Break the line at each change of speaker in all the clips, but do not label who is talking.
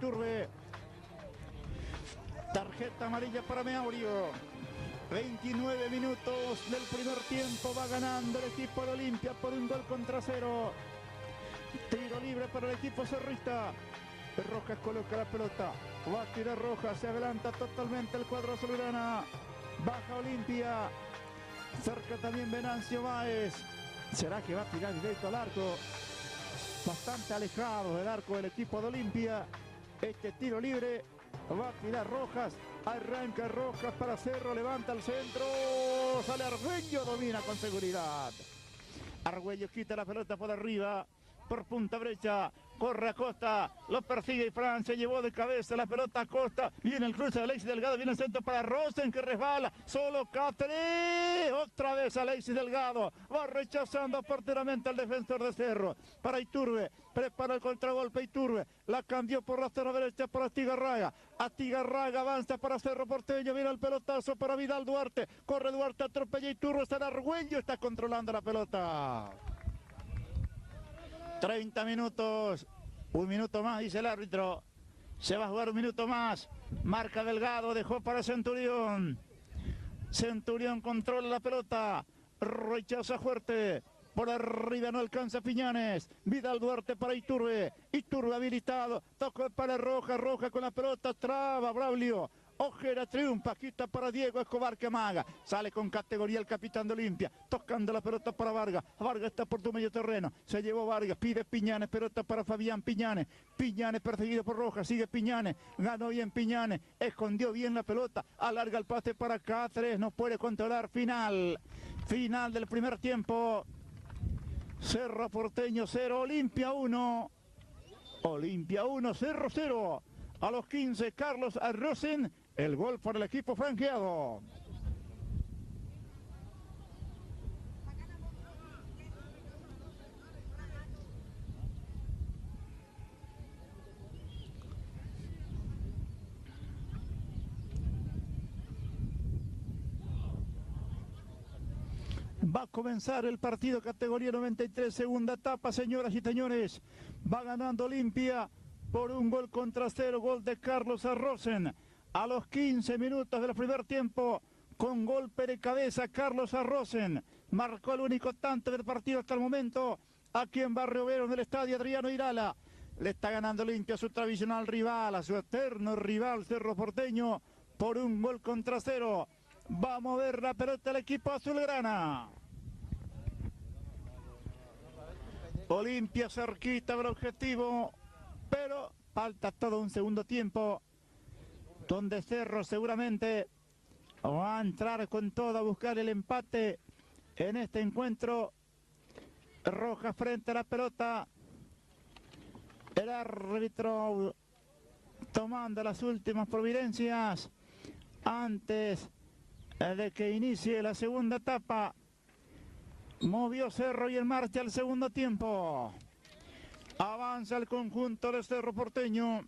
Iturbe. Tarjeta amarilla para Meurio. 29 minutos del primer tiempo, va ganando el equipo de Olimpia por 1-0. Tiro libre para el equipo cerrista. Rojas coloca la pelota, va a tirar Rojas, se adelanta totalmente el cuadro azulgrana. Baja Olimpia, cerca también Venancio Báez. ¿Será que va a tirar directo al arco? Bastante alejado del arco del equipo de Olimpia. Este tiro libre, va a tirar Rojas, arranca Rojas para Cerro, levanta el centro, sale Argüello, domina con seguridad. Argüello quita la pelota por arriba, por punta derecha, corre Acosta, lo persigue y Fran, se llevó de cabeza la pelota a Acosta, viene el cruce de Alexis Delgado, viene el centro para Rosen que resbala, solo Cáceres, otra vez Alexis Delgado, va rechazando porteramente al defensor de Cerro, para Iturbe, prepara el contragolpe Iturbe, la cambió por la zona derecha para Astigarraga, Astigarraga avanza para Cerro Porteño, viene el pelotazo para Vidal Duarte, corre Duarte, atropella Iturbe, está en Argüello, está controlando la pelota. 30 minutos, un minuto más, dice el árbitro. Se va a jugar un minuto más. Marca Delgado, dejó para Centurión. Centurión controla la pelota. Rechaza fuerte. Por arriba no alcanza Piñanes. Vidal Duarte para Iturbe. Iturbe habilitado. Tocó para Roja. Roja con la pelota. Traba Braulio. Ojera triunfa, quita para Diego Escobar que amaga, sale con categoría el capitán de Olimpia, tocando la pelota para Vargas, Vargas está por tu medio terreno, se llevó Vargas, pide Piñanes, pelota para Fabián Piñanes, Piñanes perseguido por Rojas, sigue Piñanes, ganó bien Piñanes, escondió bien la pelota, alarga el pase para Cáceres, no puede controlar, final del primer tiempo, Cerro Porteño 0, Olimpia 1, Cerro 0, a los 15 Carlos Arrosen. El gol para el equipo franqueado. Va a comenzar el partido categoría 93, segunda etapa, señoras y señores. Va ganando Olimpia por 1-0, gol de Carlos Arrosen. A los 15 minutos del primer tiempo, con golpe de cabeza, Carlos Arrosen marcó el único tanto del partido hasta el momento, aquí en Barrio Obrero, en el estadio Adriano Irala. Le está ganando Olimpia a su tradicional rival, a su eterno rival Cerro Porteño, por 1-0. Va a mover la pelota el equipo azulgrana. Olimpia cerquita del objetivo, pero falta todo un segundo tiempo, donde Cerro seguramente va a entrar con todo a buscar el empate en este encuentro. Rojas frente a la pelota. El árbitro tomando las últimas providencias antes de que inicie la segunda etapa. Movió Cerro y en marcha el segundo tiempo. Avanza el conjunto de Cerro Porteño.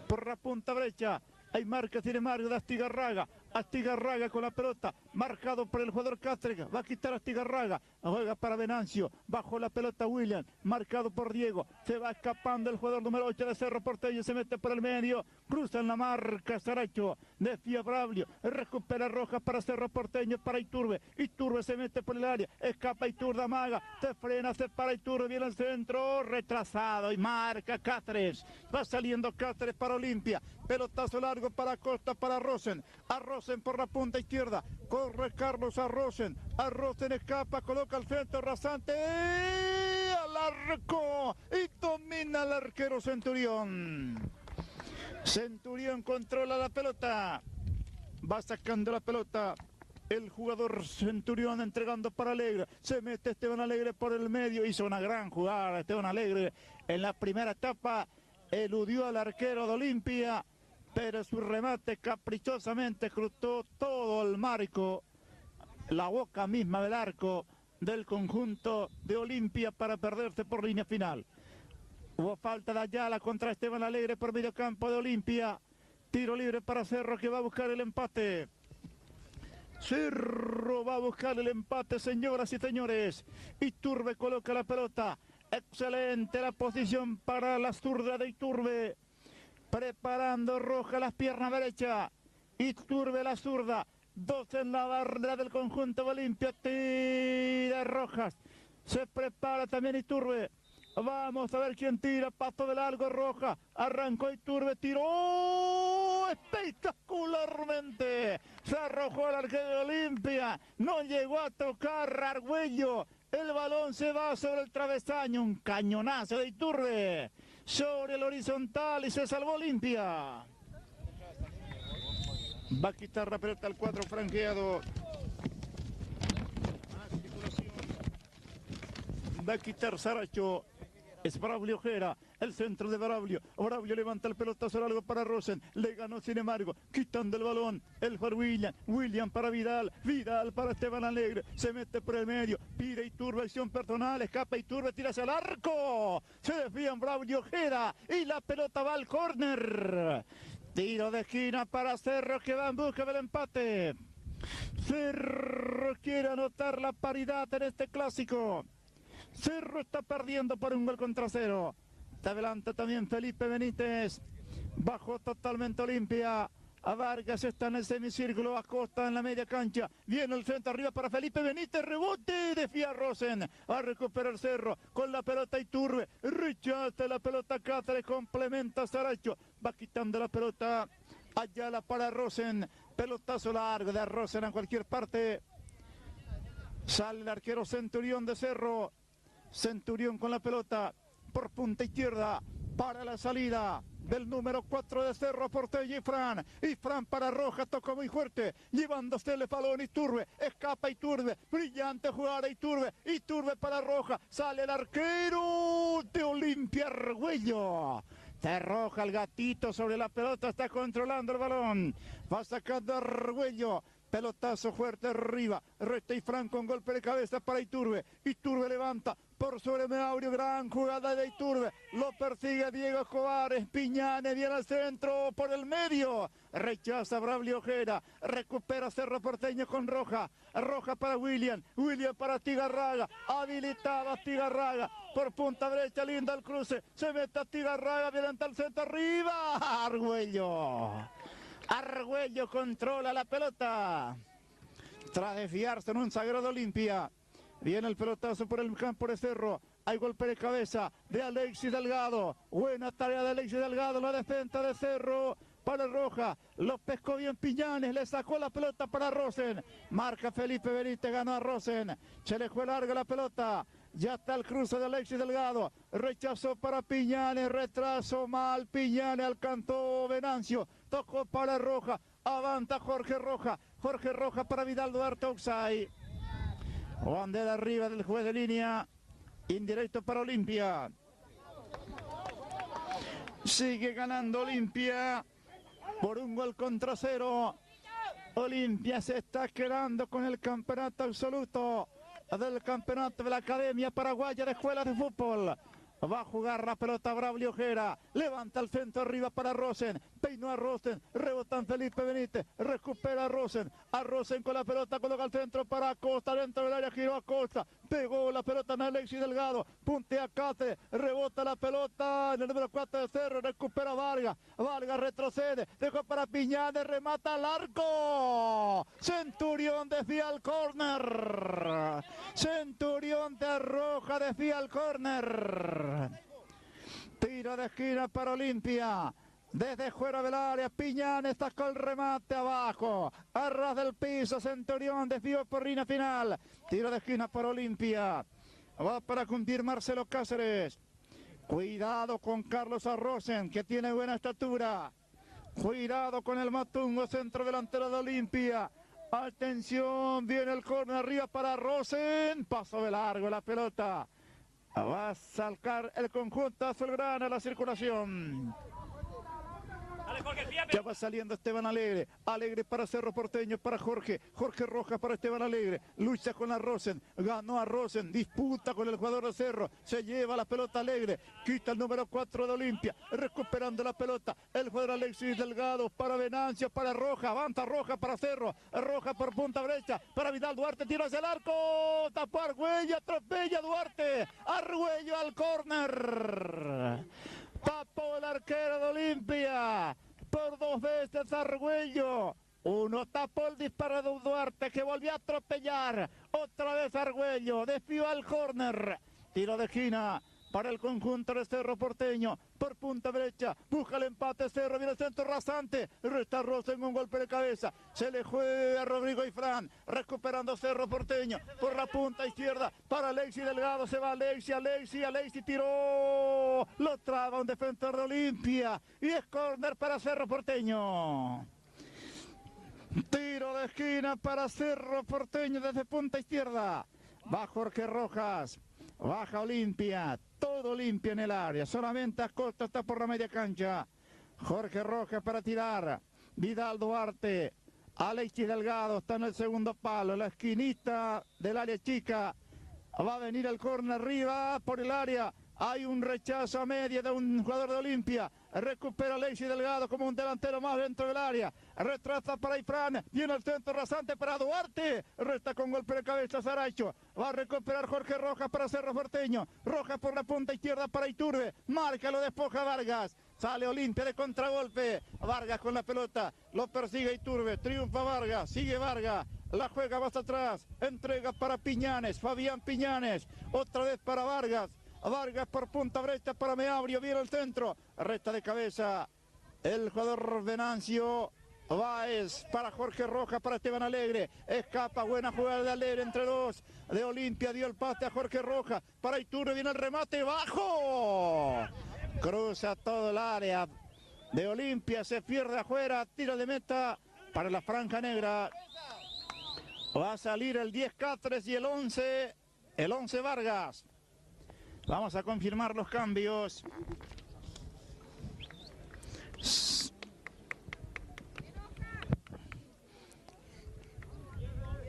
Por la punta derecha, hay marca, tiene Mario de Astigarraga. Astigarraga con la pelota, marcado por el jugador Cáceres, va a quitar Astigarraga, juega para Venancio, bajo la pelota William, marcado por Diego, se va escapando el jugador número 8 de Cerro Porteño, se mete por el medio, cruza en la marca Saracho, desvía Braulio, recupera Rojas para Cerro Porteño, para Iturbe, Iturbe se mete por el área, escapa Iturbe, amaga, se frena, se para Iturbe, viene al centro, retrasado y marca Cáceres, va saliendo Cáceres para Olimpia, pelotazo largo para Acosta, para Rosen, Arrosen por la punta izquierda, corre Carlos Arrosen, Arrosen escapa, coloca al centro rasante, al arco y domina el arquero Centurión. Centurión controla la pelota, va sacando la pelota el jugador Centurión entregando para Alegre, se mete Esteban Alegre por el medio, hizo una gran jugada Esteban Alegre en la primera etapa, eludió al arquero de Olimpia, pero su remate caprichosamente cruzó todo el marco, la boca misma del arco del conjunto de Olimpia para perderse por línea final. Hubo falta de Ayala contra Esteban Alegre por medio campo de Olimpia. Tiro libre para Cerro que va a buscar el empate. Cerro va a buscar el empate, señoras y señores. Iturbe coloca la pelota. Excelente la posición para la zurda de Iturbe. Preparando Roja las piernas derecha. Iturbe la zurda. 2 en la barrera del conjunto de Olimpia. Tira Rojas. Se prepara también Iturbe. Vamos a ver quién tira. Paso de largo Roja. Arrancó Iturbe. Tiró espectacularmente. Se arrojó al arquero de Olimpia. No llegó a tocar Argüello. El balón se va sobre el travesaño. Un cañonazo de Iturbe sobre el horizontal y se salvó Olimpia. Va a quitar la pelota al 4 franqueado. Va a quitar Saracho. Es Braulio Ojeda, el centro de Braulio. Braulio levanta el pelotazo largo para Rosen. Le ganó sin embargo, quitando el balón. El juez William. William para Vidal. Vidal para Esteban Alegre. Se mete por el medio. Pide Iturbe, acción personal. Escapa Iturbe, tira hacia el arco. Se desvían Braulio Ojeda. Y la pelota va al córner. Tiro de esquina para Cerro que va en busca del empate. Cerro quiere anotar la paridad en este clásico. Cerro está perdiendo por un gol contra 0. Te adelanta también Felipe Benítez. Bajó totalmente Olimpia. A Vargas está en el semicírculo. Acosta en la media cancha. Viene el centro arriba para Felipe Benítez. Rebote. Desvía Rosen. Va a recuperar Cerro. Con la pelota Iturbe. Rechaza la pelota Cáceres. Complementa Saracho. Va quitando la pelota. Ayala para Rosen. Pelotazo largo de Rosen a cualquier parte. Sale el arquero Centurión de Cerro. Centurión con la pelota por punta izquierda para la salida del número 4 de Cerro, Portella y Fran. Y Fran para Rojas, tocó muy fuerte, llevándose el balón Iturbe, escapa Iturbe, brillante jugada Iturbe, Iturbe para Rojas, sale el arquero de Olimpia, Argüello. Se arroja el gatito sobre la pelota, está controlando el balón, va sacando Argüello. Pelotazo fuerte arriba, Resta y Fran con golpe de cabeza para Iturbe. Iturbe levanta por sobre Meurio, gran jugada de Iturbe. Lo persigue Diego Escobar, Espiñane viene al centro por el medio. Rechaza Braulio Ojeda, recupera Cerro Porteño con Roja. Roja para William, William para Astigarraga. Habilitaba Astigarraga por punta derecha, linda el cruce. Se mete Astigarraga, viene al centro arriba. Argüello. Argüello controla la pelota. Tras desviarse en un sagrado Olimpia. Viene el pelotazo por el campo de Cerro. Hay golpe de cabeza de Alexis Delgado. Buena tarea de Alexis Delgado. La defensa de Cerro para Roja. Lo pescó bien Piñanes. Le sacó la pelota para Rosen. Marca Felipe Benítez. Ganó a Rosen. Se le fue larga la pelota. Ya está el cruce de Alexis Delgado. Rechazó para Piñanes. Retraso mal. Piñanes alcanzó Venancio. Tocó para Roja. Avanza Jorge Roja. Jorge Roja para Vidal Duarte. Oxay. Bandera arriba del juez de línea. Indirecto para Olimpia. Sigue ganando Olimpia por un gol contra 0. Olimpia se está quedando con el campeonato absoluto del campeonato de la Academia Paraguaya de Escuelas de Fútbol. Va a jugar la pelota Braulio Ojeda. Levanta el centro arriba para Rosen. Peinó a Rosen. Rebotan Felipe Benítez. Recupera a Rosen. A Rosen con la pelota. Coloca el centro para Acosta. Dentro del área giró Acosta. Pegó la pelota en Alexis Delgado. Puntea Cáceres. Rebota la pelota en el número 4 de Cerro. Recupera Vargas. Vargas retrocede. Dejó para Piñanes. Remata al arco. Centurión desvía al córner. Centurión de Arroja desvía al córner. Tiro de esquina para Olimpia. Desde fuera del área, Piñanes sacó el remate abajo. A ras del piso, Centurión desvió por línea final. Tiro de esquina para Olimpia. Va para cumplir Marcelo Cáceres. Cuidado con Carlos Arrosen, que tiene buena estatura. Cuidado con el Matungo, centro delantero de Olimpia. Atención, viene el córner arriba para Rosen. Paso de largo la pelota. Va a sacar el conjunto azulgrana a la circulación. Ya va saliendo Esteban Alegre. Alegre para Cerro Porteño, para Jorge. Jorge Rojas para Esteban Alegre. Lucha con la Rosen. Ganó a Rosen. Disputa con el jugador de Cerro. Se lleva la pelota Alegre. Quita el número 4 de Olimpia. Recuperando la pelota. El jugador Alexis Delgado para Venancio, para Roja. Avanza Roja para Cerro. Roja por punta derecha. Para Vidal Duarte. Tiro hacia el arco. Tapó Argüello. Atropella Duarte. Argüello al córner. Tapó el arquero de Olimpia. Por 2 veces Argüello. Uno tapó el disparo de Duarte que volvió a atropellar. Otra vez Argüello. Desvió al córner. Tiro de esquina para el conjunto de Cerro Porteño. Por punta derecha. Busca el empate Cerro. Viene el centro rasante. Resta Rosen un golpe de cabeza. Se le juega a Rodrigo Ifrán. Recuperando Cerro Porteño. Por la punta izquierda. Para Alexis Delgado. Se va Alexis tiró. Lo traba un defensor de Olimpia. Y es córner para Cerro Porteño. Tiro de esquina para Cerro Porteño desde punta izquierda. Va Jorge Rojas. Baja Olimpia. Todo Olimpia en el área. Solamente Acosta está por la media cancha. Jorge Rojas para tirar. Vidal Duarte. Alexis Delgado está en el segundo palo. La esquinita del área chica. Va a venir el córner arriba por el área. Hay un rechazo a media de un jugador de Olimpia. Recupera Alexis Delgado como un delantero más dentro del área. Retrasa para Ifrán. Viene el centro rasante para Duarte. Resta con golpe de cabeza Saracho. Va a recuperar Jorge Rojas para Cerro Porteño. Rojas por la punta izquierda para Iturbe. Marca, lo despoja Vargas. Sale Olimpia de contragolpe. Vargas con la pelota. Lo persigue Iturbe. Triunfa Vargas. Sigue Vargas. La juega más atrás. Entrega para Piñanes. Fabián Piñanes. Otra vez para Vargas. Vargas por punta derecha para Meabrio, viene el centro, resta de cabeza el jugador Venancio. Báez para Jorge Rojas, para Esteban Alegre, escapa, buena jugada de Alegre entre dos de Olimpia, dio el pase a Jorge Rojas, para Iturbe viene el remate, bajo, cruza todo el área de Olimpia, se pierde afuera, tiro de meta para la franja negra, va a salir el 10 Cáceres y el 11 Vargas. Vamos a confirmar los cambios.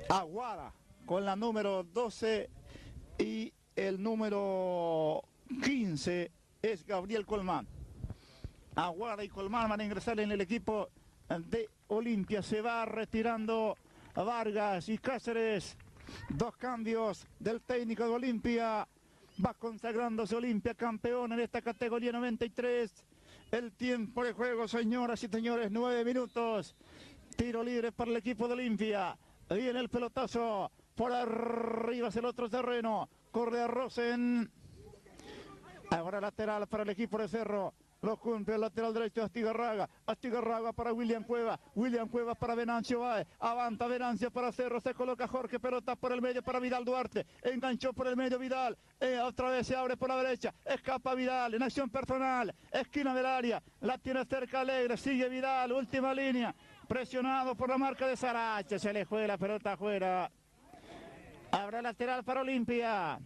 Aguada con la número 12 y el número 15 es Gabriel Colmán. Aguada y Colmán van a ingresar en el equipo de Olimpia. Se va retirando Vargas y Cáceres. 2 cambios del técnico de Olimpia. Va consagrándose Olimpia campeón en esta categoría 93. El tiempo de juego, señoras y señores, 9 minutos. Tiro libre para el equipo de Olimpia. Viene el pelotazo. Por arriba hacia el otro terreno. Corre a Rosen. Ahora lateral para el equipo de Cerro. Lo cumple el lateral derecho de Astigarraga. Astigarraga para William Cueva. William Cueva para Venancio Báez. Avanza Venancio para Cerro. Se coloca Jorge. Pelota por el medio para Vidal Duarte. Enganchó por el medio Vidal. Otra vez se abre por la derecha. Escapa Vidal en acción personal. Esquina del área. La tiene cerca Alegre. Sigue Vidal. Última línea. Presionado por la marca de Sarache. Se le juega la pelota afuera. Habrá lateral para Olimpia.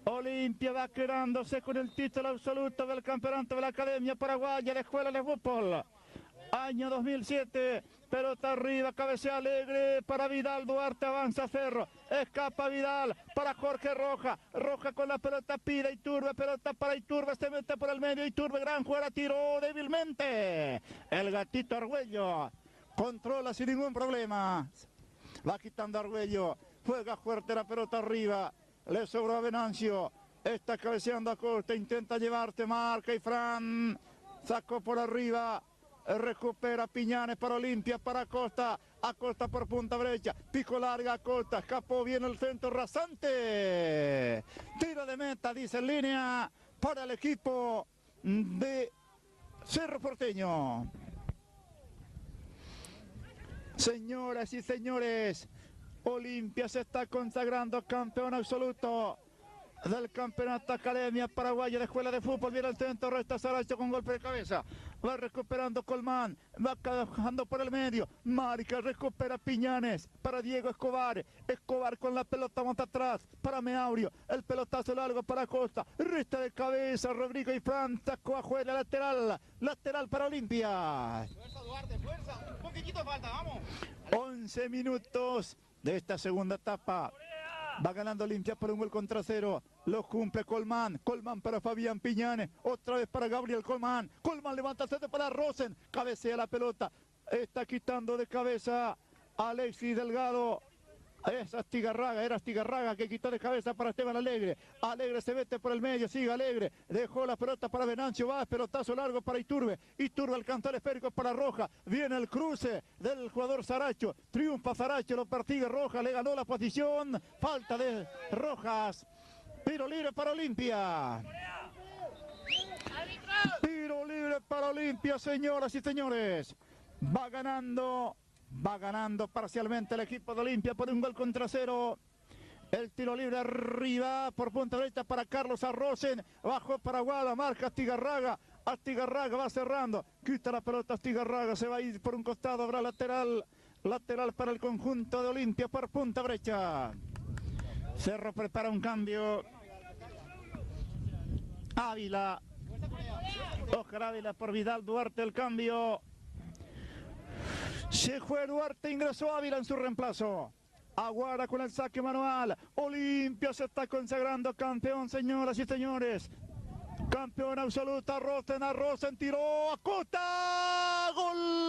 Olimpia va quedándose con el título absoluto del campeonato de la Academia Paraguaya de Escuela de Fútbol. Año 2007, pelota arriba, cabecea Alegre para Vidal Duarte, avanza Cerro, escapa Vidal para Jorge Rojas, Rojas con la pelota pide Iturbe, pelota para Iturbe, se mete por el medio, Iturbe, gran jugada, tiró débilmente, el gatito Argüello, controla sin ningún problema, va quitando Argüello, juega fuerte la pelota arriba, le sobró a Venancio, está cabeceando Acosta, intenta llevarte, marca y Fran, sacó por arriba, recupera Piñanes para Olimpia, para Acosta, Acosta por punta derecha, pico larga Acosta, escapó bien el centro rasante, tiro de meta, dice en línea, para el equipo de Cerro Porteño. Señoras y señores, Olimpia se está consagrando campeón absoluto del campeonato Academia Paraguaya de Escuela de Fútbol. Viene el centro, resta Saracho con golpe de cabeza. Va recuperando Colmán, va bajando por el medio. Marca, recupera Piñanes para Diego Escobar. Escobar con la pelota, monta atrás para Meaurio. El pelotazo largo para Costa. Resta de cabeza Rodrigo y Fran. Sacó a juega lateral. Lateral para Olimpia.
Fuerza, Duarte, fuerza. Un poquitito falta, vamos.
11 minutos de esta segunda etapa. Va ganando Olimpia por un gol contra cero. Lo cumple Colmán. Colmán para Fabián Piñanes. Otra vez para Gabriel Colmán. Colmán levanta sete para Rosen. Cabecea la pelota. Está quitando de cabeza Alexis Delgado. Es Astigarraga, era Astigarraga que quitó de cabeza para Esteban Alegre. Alegre se mete por el medio, sigue Alegre. Dejó la pelota para Venancio, va, pelotazo largo para Iturbe. Iturbe alcanzó el esférico para Roja. Viene el cruce del jugador Saracho. Triunfa Saracho, lo persigue Rojas, le ganó la posición. Falta de Rojas. Tiro libre para Olimpia. Tiro libre para Olimpia, señoras y señores. Va ganando parcialmente el equipo de Olimpia por un gol contra cero. El tiro libre arriba por punta derecha para Carlos Arrosen. Bajó para Guada, marca Astigarraga. Astigarraga va cerrando. Quita la pelota Astigarraga, se va a ir por un costado. Habrá lateral. Lateral para el conjunto de Olimpia por punta derecha. Cerro prepara un cambio. Ávila. Oscar Ávila por Vidal Duarte el cambio. Se fue Duarte, ingresó Ávila en su reemplazo. Aguara con el saque manual. Olimpia se está consagrando campeón, señoras y señores. Campeón absoluto, Arrosen tiró, Acosta, gol.